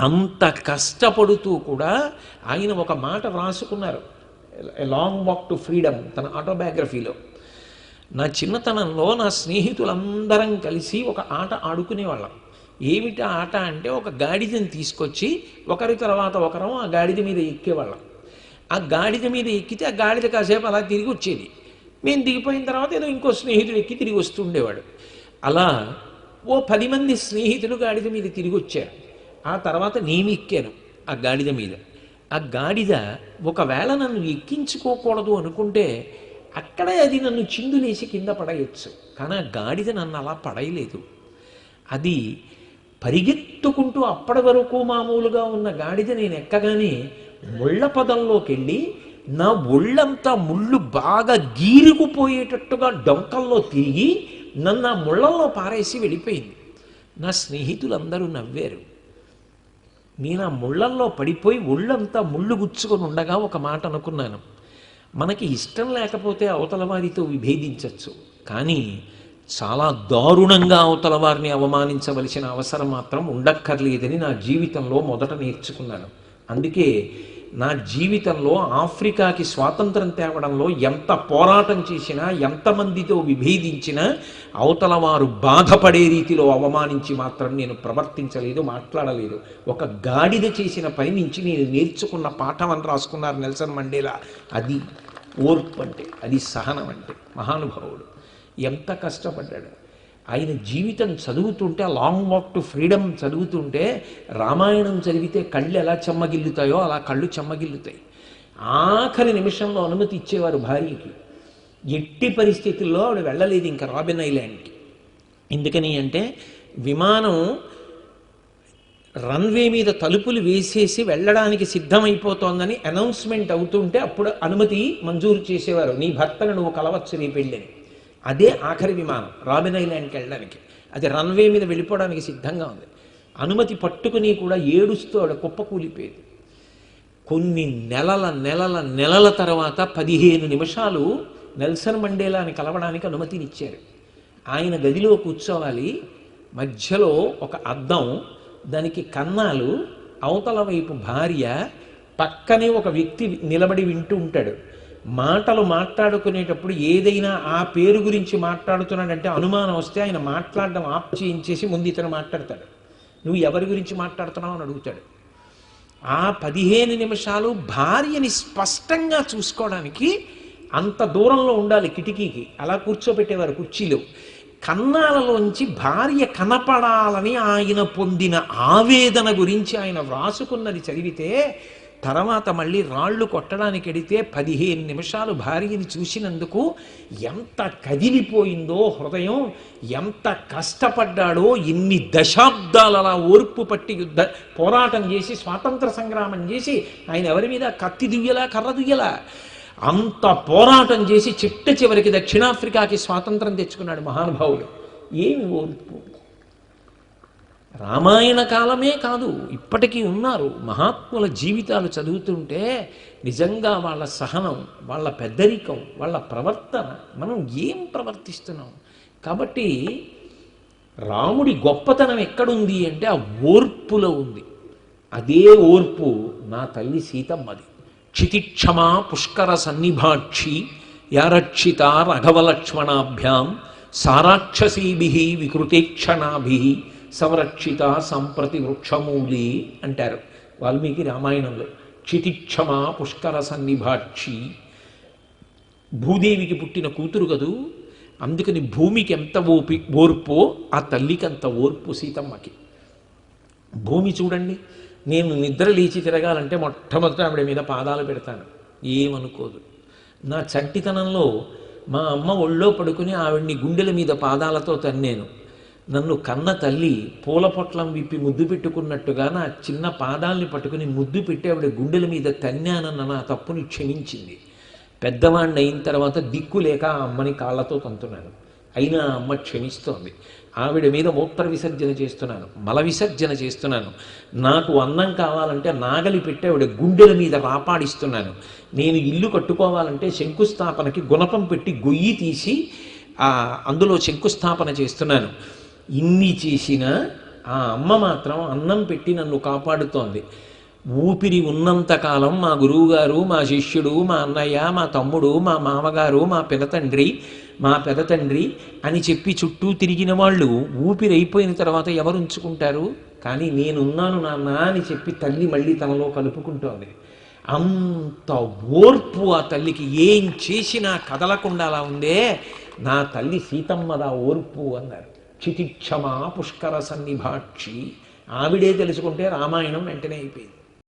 అంత కష్టపడుతూ కూడా ఆయన ఒక మాట వ్రాసుకున్నారు, a long walk to freedom, తన ఆటోబయోగ్రఫీలో. నా చిన్నతనంలో నా స్నేహితులందరం కలిసి ఒక ఆట ఆడుకునేవాళ్ళం. ఏమిటి ఆట అంటే, ఒక గాడిదని తీసుకొచ్చి ఒకరి తర్వాత ఒకరం ఆ గాడిద మీద ఎక్కేవాళ్ళం. ఆ గాడిద మీద ఎక్కితే ఆ గాడిద కాసేపు అలా తిరిగి వచ్చేది. మేము దిగిపోయిన తర్వాత ఏదో ఇంకో స్నేహితుడు ఎక్కి తిరిగి వస్తుండేవాడు. అలా ఓ 10 మంది స్నేహితులు గాడిద మీద తిరిగి వచ్చారు. ఆ తర్వాత నేను ఎక్కాను ఆ గాడిద మీద. ఆ గాడిద ఒకవేళ నన్ను ఎక్కించుకోకూడదు అనుకుంటే అక్కడే అది నన్ను చిందులేసి కింద పడేయచ్చు. కానీ ఆ గాడిద నన్ను అలా పడేయలేదు. అది పరిగెత్తుకుంటూ అప్పటి వరకు మామూలుగా ఉన్న గాడిద నేను ఎక్కగానే ముళ్ళ పదంలోకి వెళ్ళి నా ఒళ్ళంతా ముళ్ళు బాగా గీరుకుపోయేటట్టుగా డొంకల్లో తిరిగి నన్ను ఆ ముళ్ళల్లో పారేసి వెళ్ళిపోయింది. నా స్నేహితులందరూ నవ్వారు. నేను ఆ ముళ్ళల్లో పడిపోయి ఒళ్ళంతా ముళ్ళు గుచ్చుకొని ఉండగా ఒక మాట అనుకున్నాను, మనకి ఇష్టం లేకపోతే అవతల వారితో విభేదించవచ్చు, కానీ చాలా దారుణంగా అవతల వారిని అవమానించవలసిన అవసరం మాత్రం ఉండక్కర్లేదని నా జీవితంలో మొదట నేర్చుకున్నాను. అందుకే నా జీవితంలో ఆఫ్రికాకి స్వాతంత్రం తేవడంలో ఎంత పోరాటం చేసినా, ఎంతమందితో విభేదించినా అవతల వారు బాధపడే రీతిలో అవమానించి మాత్రం నేను ప్రవర్తించలేదు, మాట్లాడలేదు. ఒక గాడిద చేసిన పని నుంచి నేను నేర్చుకున్న పాఠం అని రాసుకున్నారు నెల్సన్ మండేలా. అది ఓర్పు అంటే, అది సహనం అంటే. మహానుభావుడు ఎంత కష్టపడ్డాడు. ఆయన జీవితం చదువుతుంటే, ఆ లాంగ్ వాక్ టు ఫ్రీడమ్ చదువుతుంటే, రామాయణం చదివితే కళ్ళు ఎలా చెమ్మగిల్లుతాయో అలా కళ్ళు చెమ్మగిల్లుతాయి. ఆఖరి నిమిషంలో అనుమతి ఇచ్చేవారు భార్యకి. ఎట్టి పరిస్థితుల్లో ఆవిడ వెళ్ళలేదు ఇంకా రాబిన్ ఐలాండ్కి. ఎందుకని అంటే, విమానం రన్వే మీద తలుపులు వేసేసి వెళ్ళడానికి సిద్ధమైపోతోందని అనౌన్స్మెంట్ అవుతుంటే అప్పుడు అనుమతి మంజూరు చేసేవారు, నీ భర్తను నువ్వు కలవచ్చు నీ పెళ్ళని. అదే ఆఖరి విమానం రాబిన్ ఐలాండ్కి వెళ్ళడానికి. అది రన్వే మీద వెళ్ళిపోవడానికి సిద్ధంగా ఉంది. అనుమతి పట్టుకుని కూడా ఏడుస్తూ ఆవిడ కుప్పకూలిపోయేది. కొన్ని నెలల తర్వాత 15 నిమిషాలు నెల్సన్ మండేలాని కలవడానికి అనుమతినిచ్చారు. ఆయన గదిలో కూర్చోవాలి, మధ్యలో ఒక అద్దం, దానికి కన్నాలు, అవతల వైపు భార్య, పక్కనే ఒక వ్యక్తి నిలబడి వింటూ ఉంటాడు. మాటలు మాట్లాడుకునేటప్పుడు ఏదైనా ఆ పేరు గురించి మాట్లాడుతున్నాడంటే అనుమానం వస్తే ఆయన మాట్లాడడం ఆప్ చేయించేసి ముందు ఇతను మాట్లాడతాడు. నువ్వు ఎవరి గురించి మాట్లాడుతున్నావు అని అడుగుతాడు. ఆ 15 నిమిషాలు భార్యని స్పష్టంగా చూసుకోవడానికి అంత దూరంలో ఉండాలి కిటికీకి. అలా కూర్చోబెట్టేవారు కుర్చీలో. కన్నాలలోంచి భార్య కనపడాలని ఆయన పొందిన ఆవేదన గురించి ఆయన వ్రాసుకున్నది చదివితే, తర్వాత మళ్ళీ రాళ్ళు కొట్టడానికి వెడితే 15 నిమిషాలు భార్యని చూసినందుకు ఎంత కదిలిపోయిందో హృదయం, ఎంత కష్టపడ్డాడో, ఎన్ని దశాబ్దాలు అలా ఓర్పు పట్టి పోరాటం చేసి స్వాతంత్ర సంగ్రామం చేసి ఆయన ఎవరి మీద కత్తి దుయ్యలా కర్ర దుయ్యలా అంత పోరాటం చేసి చిట్ట చివరికి దక్షిణాఫ్రికాకి స్వాతంత్రం తెచ్చుకున్నాడు మహానుభావుడు. ఏమి ఓర్పు! రామాయణ కాలమే కాదు, ఇప్పటికీ ఉన్నారు మహాత్ముల జీవితాలు చదువుతుంటే నిజంగా వాళ్ళ సహనం, వాళ్ళ పెద్దరికం, వాళ్ళ ప్రవర్తన, మనం ఏం ప్రవర్తిస్తున్నాం. కాబట్టి రాముడి గొప్పతనం ఎక్కడుంది అంటే ఆ ఓర్పులో ఉంది. అదే ఓర్పు నా తల్లి సీతమ్మది. క్షితిక్షమా పుష్కర సన్నిభాక్షి యారక్షిత రఘవలక్ష్మణాభ్యాం సారాక్షసీభి వికృతేక్షణాభి సంరక్షిత సంప్రతి వృక్షమూలి అంటారు వాల్మీకి రామాయణంలో. క్షితిక్షమా పుష్కర సన్నిభాక్షి, భూదేవికి పుట్టిన కూతురు కదూ, అందుకని భూమికి ఎంత ఓర్పో ఆ తల్లికి అంత ఓర్పు సీతమ్మకి. భూమి చూడండి, నేను నిద్ర లేచి తిరగాలంటే మొట్టమొదట ఆవిడ మీద పాదాలు పెడతాను, ఏమనుకోదు. నా చంటితనంలో మా అమ్మ ఒళ్ళో పడుకుని ఆవిడ్ని గుండెల మీద పాదాలతో తన్నాను. నన్ను కన్న తల్లి పూల పొట్లం విప్పి ముద్దు పెట్టుకున్నట్టుగా నా చిన్న పాదాలని పట్టుకుని ముద్దు పెట్టి ఆవిడ గుండెల మీద తన్నానన్న నా తప్పుని క్షమించింది. పెద్దవాడిని అయిన తర్వాత దిక్కు లేక ఆ అమ్మని కాళ్ళతో తంతున్నాను, అయినా అమ్మ క్షమిస్తోంది. ఆవిడ మీద మూత్ర విసర్జన చేస్తున్నాను, మల విసర్జన చేస్తున్నాను. నాకు అన్నం కావాలంటే నాగలి పెట్టి ఆవిడ గుండెల మీద రాపాడిస్తున్నాను. నేను ఇల్లు కట్టుకోవాలంటే శంకుస్థాపనకి గుణపం పెట్టి గొయ్యి తీసి అందులో శంకుస్థాపన చేస్తున్నాను. ఇన్ని చేసినా ఆ అమ్మ మాత్రం అన్నం పెట్టి నన్ను కాపాడుతోంది. ఊపిరి ఉన్నంతకాలం మా గురువుగారు, మా శిష్యుడు, మా అన్నయ్య, మా తమ్ముడు, మా మామగారు, మా పెదతండ్రి అని చెప్పి చుట్టూ తిరిగిన వాళ్ళు ఊపిరి అయిపోయిన తర్వాత ఎవరు ఉంచుకుంటారు? కానీ నేనున్నాను నాన్న అని చెప్పి తల్లి మళ్ళీ తనలో కలుపుకుంటోంది. అంత ఓర్పు ఆ తల్లికి, ఏం చేసినా కదలకుండా అలా ఉందే నా తల్లి సీతమ్మదా ఓర్పు అన్నారు. చితిక్షమా పుష్కర సన్నిభాక్షి, ఆవిడే తెలుసుకుంటే రామాయణం వెంటనే అయిపోయింది.